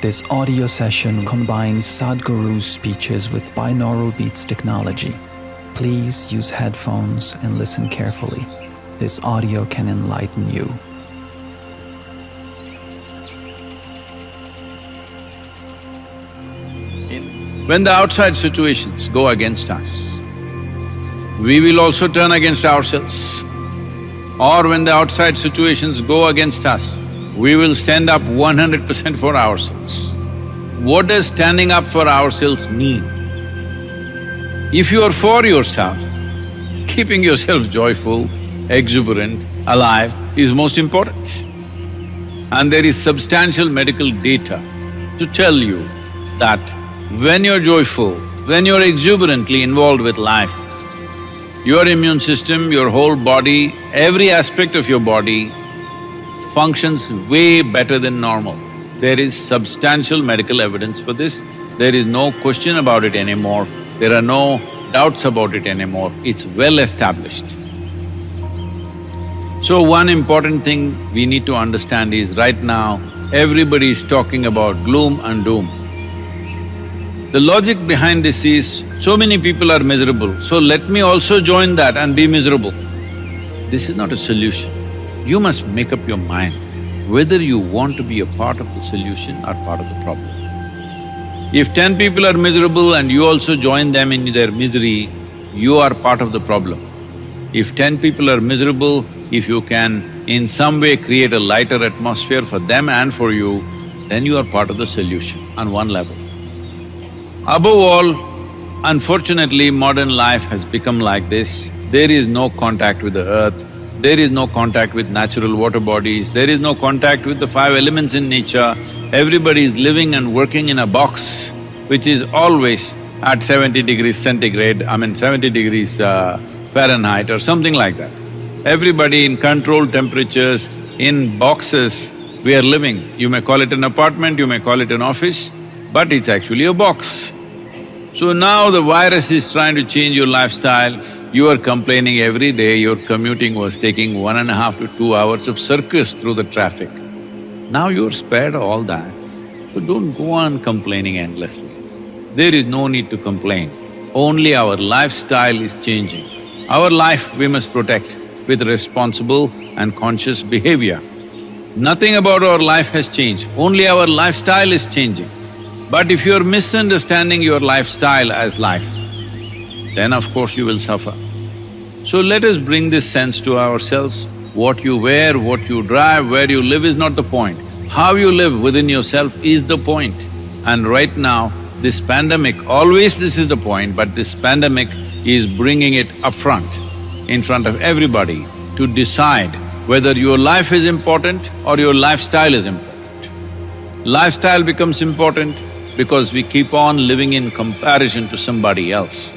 This audio session combines Sadhguru's speeches with binaural beats technology. Please use headphones and listen carefully. This audio can enlighten you. When the outside situations go against us, we will also turn against ourselves. Or when the outside situations go against us, we will stand up 100% for ourselves. What does standing up for ourselves mean? If you are for yourself, keeping yourself joyful, exuberant, alive is most important. And there is substantial medical data to tell you that when you're joyful, when you're exuberantly involved with life, your immune system, your whole body, every aspect of your body functions way better than normal. There is substantial medical evidence for this. There is no question about it anymore. There are no doubts about it anymore. It's well established. So one important thing we need to understand is right now, everybody is talking about gloom and doom. The logic behind this is, so many people are miserable, so let me also join that and be miserable. This is not a solution. You must make up your mind whether you want to be a part of the solution or part of the problem. If 10 people are miserable and you also join them in their misery, you are part of the problem. If 10 people are miserable, if you can in some way create a lighter atmosphere for them and for you, then you are part of the solution on one level. Above all, unfortunately, modern life has become like this. There is no contact with the earth, there is no contact with natural water bodies, there is no contact with the five elements in nature. Everybody is living and working in a box which is always at 70 degrees centigrade, 70 degrees Fahrenheit or something like that. Everybody in controlled temperatures, in boxes, we are living. You may call it an apartment, you may call it an office, but it's actually a box. So now the virus is trying to change your lifestyle. You are complaining every day your commuting was taking 1.5 to 2 hours of circus through the traffic. Now you're spared all that, so don't go on complaining endlessly. There is no need to complain, only our lifestyle is changing. Our life we must protect with responsible and conscious behavior. Nothing about our life has changed, only our lifestyle is changing. But if you're misunderstanding your lifestyle as life, then of course you will suffer. So let us bring this sense to ourselves. What you wear, what you drive, where you live is not the point. How you live within yourself is the point. And right now, this pandemic, always this is the point, but this pandemic is bringing it up front, in front of everybody, to decide whether your life is important or your lifestyle is important. Lifestyle becomes important because we keep on living in comparison to somebody else,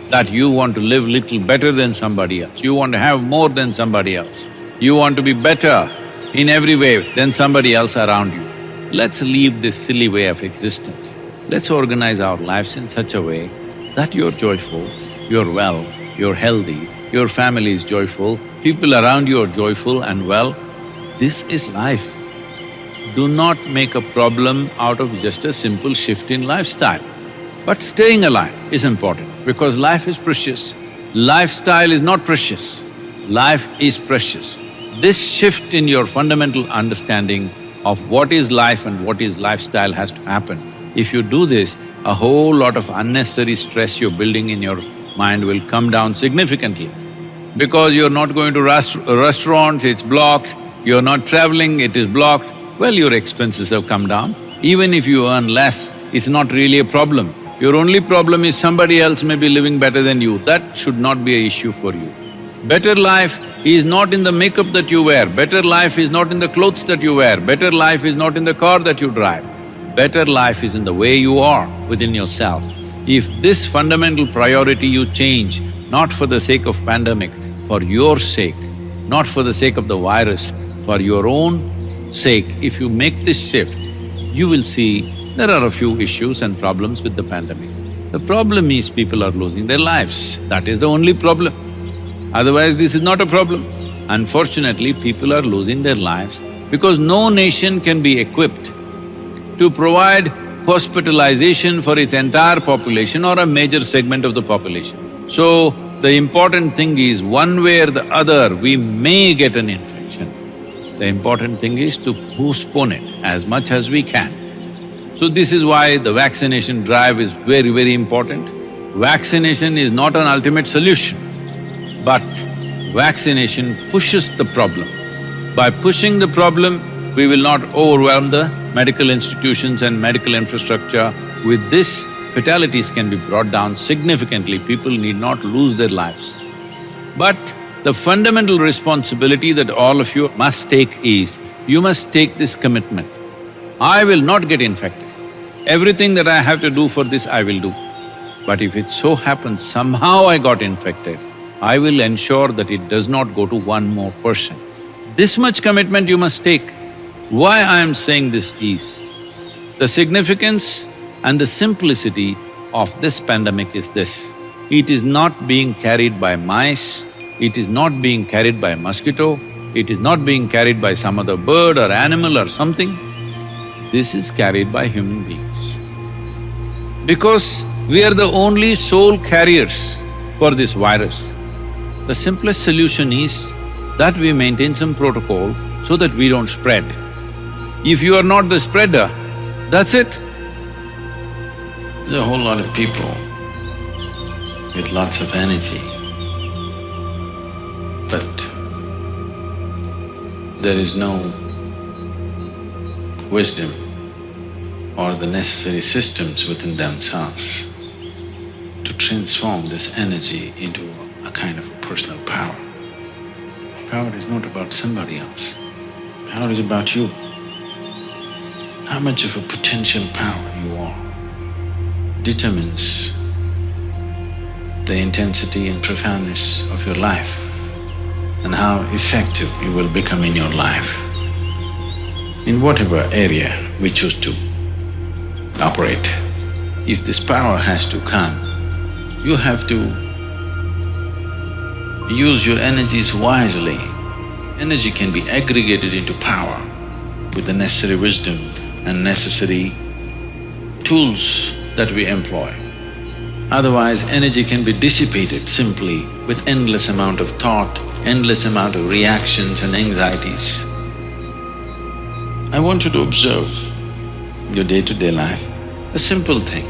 that you want to live little better than somebody else, you want to have more than somebody else, you want to be better in every way than somebody else around you. Let's leave this silly way of existence. Let's organize our lives in such a way that you're joyful, you're well, you're healthy, your family is joyful, people around you are joyful and well. This is life. Do not make a problem out of just a simple shift in lifestyle. But staying alive is important because life is precious. Lifestyle is not precious, life is precious. This shift in your fundamental understanding of what is life and what is lifestyle has to happen. If you do this, a whole lot of unnecessary stress you're building in your mind will come down significantly. Because you're not going to restaurants, it's blocked, you're not traveling, it is blocked, well, your expenses have come down. Even if you earn less, it's not really a problem. Your only problem is somebody else may be living better than you, that should not be an issue for you. Better life is not in the makeup that you wear, better life is not in the clothes that you wear, better life is not in the car that you drive. Better life is in the way you are within yourself. If this fundamental priority you change, not for the sake of pandemic, for your sake, not for the sake of the virus, for your own sake, if you make this shift, you will see there are a few issues and problems with the pandemic. The problem is people are losing their lives, that is the only problem. Otherwise, this is not a problem. Unfortunately, people are losing their lives because no nation can be equipped to provide hospitalization for its entire population or a major segment of the population. So, the important thing is, one way or the other, we may get an infection. The important thing is to postpone it as much as we can. So this is why the vaccination drive is very, very important. Vaccination is not an ultimate solution, but vaccination pushes the problem. By pushing the problem, we will not overwhelm the medical institutions and medical infrastructure. With this, fatalities can be brought down significantly, people need not lose their lives. But the fundamental responsibility that all of you must take is, you must take this commitment. I will not get infected. Everything that I have to do for this, I will do. But if it so happens somehow I got infected, I will ensure that it does not go to one more person. This much commitment you must take. Why I am saying this is, the significance and the simplicity of this pandemic is this: it is not being carried by mice, it is not being carried by a mosquito, it is not being carried by some other bird or animal or something. This is carried by human beings. Because we are the only sole carriers for this virus, the simplest solution is that we maintain some protocol so that we don't spread. If you are not the spreader, that's it. There's a whole lot of people with lots of energy, but there is no wisdom or the necessary systems within themselves to transform this energy into a kind of a personal power. Power is not about somebody else, power is about you. How much of a potential power you are determines the intensity and profoundness of your life and how effective you will become in your life, in whatever area we choose to operate. If this power has to come, you have to use your energies wisely. Energy can be aggregated into power with the necessary wisdom and necessary tools that we employ. Otherwise, energy can be dissipated simply with endless amount of thought, endless amount of reactions and anxieties. I want you to observe your day-to-day life, a simple thing.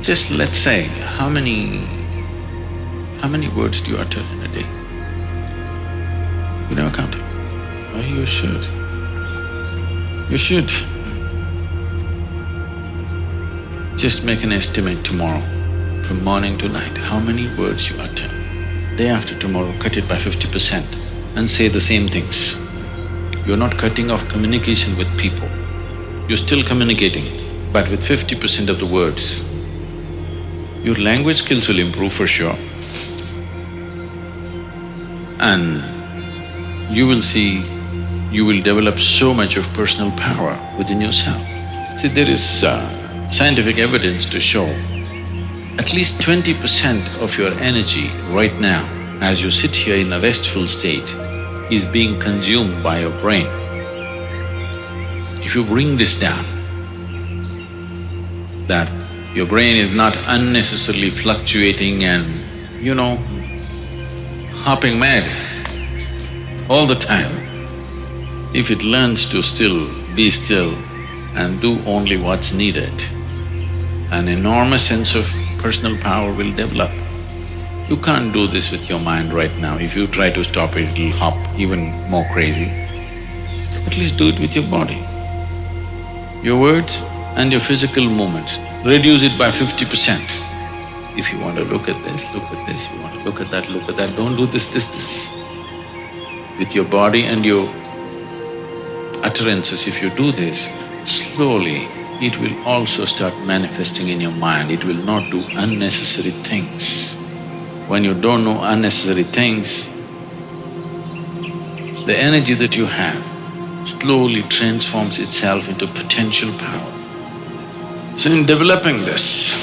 Just let's say, how many words do you utter in a day? You never counted? Oh, you should. You should. Just make an estimate tomorrow, from morning to night, how many words you utter. Day after tomorrow, cut it by 50% and say the same things. You're not cutting off communication with people. You're still communicating, but with 50% of the words. Your language skills will improve for sure. And you will see, you will develop so much of personal power within yourself. See, there is scientific evidence to show at least 20% of your energy right now, as you sit here in a restful state, is being consumed by your brain. If you bring this down, that your brain is not unnecessarily fluctuating and, hopping mad all the time. If it learns to be still and do only what's needed, an enormous sense of personal power will develop. You can't do this with your mind right now. If you try to stop it, it'll hop even more crazy. At least do it with your body. Your words and your physical movements, reduce it by 50%. If you want to look at this, look at this. If you want to look at that, look at that. Don't do this. With your body and your utterances, if you do this, slowly it will also start manifesting in your mind. It will not do unnecessary things. When you don't know unnecessary things, the energy that you have slowly transforms itself into potential power. So in developing this,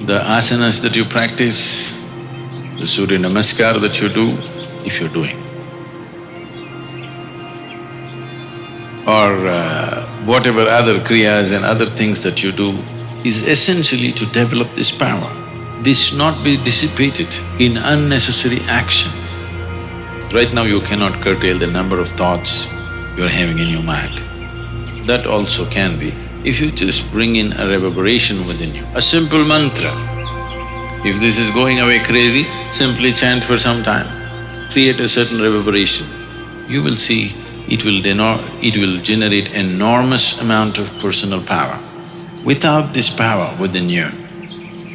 the asanas that you practice, the Surya Namaskar that you do, if you're doing, or whatever other kriyas and other things that you do is essentially to develop this power. This should not be dissipated in unnecessary action. Right now you cannot curtail the number of thoughts you're having in your mind. That also can be, if you just bring in a reverberation within you, a simple mantra. If this is going away crazy, simply chant for some time, create a certain reverberation. You will see it will generate enormous amount of personal power. Without this power within you,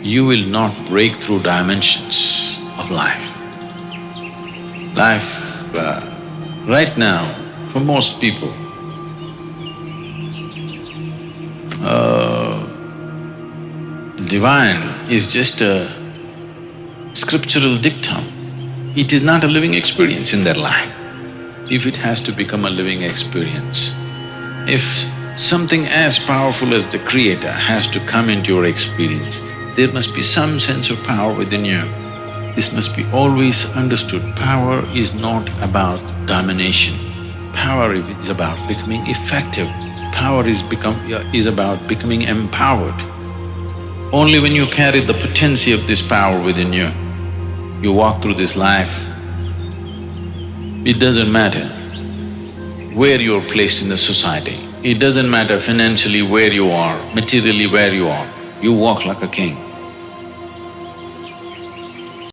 you will not break through dimensions of life. Right now, for most people, divine is just a scriptural dictum. It is not a living experience in their life. If it has to become a living experience, if something as powerful as the Creator has to come into your experience, there must be some sense of power within you. This must be always understood. Power is not about domination. Power is about becoming effective. Power is about becoming empowered. Only when you carry the potency of this power within you, you walk through this life. It doesn't matter where you're placed in the society. It doesn't matter financially where you are, materially where you are. You walk like a king.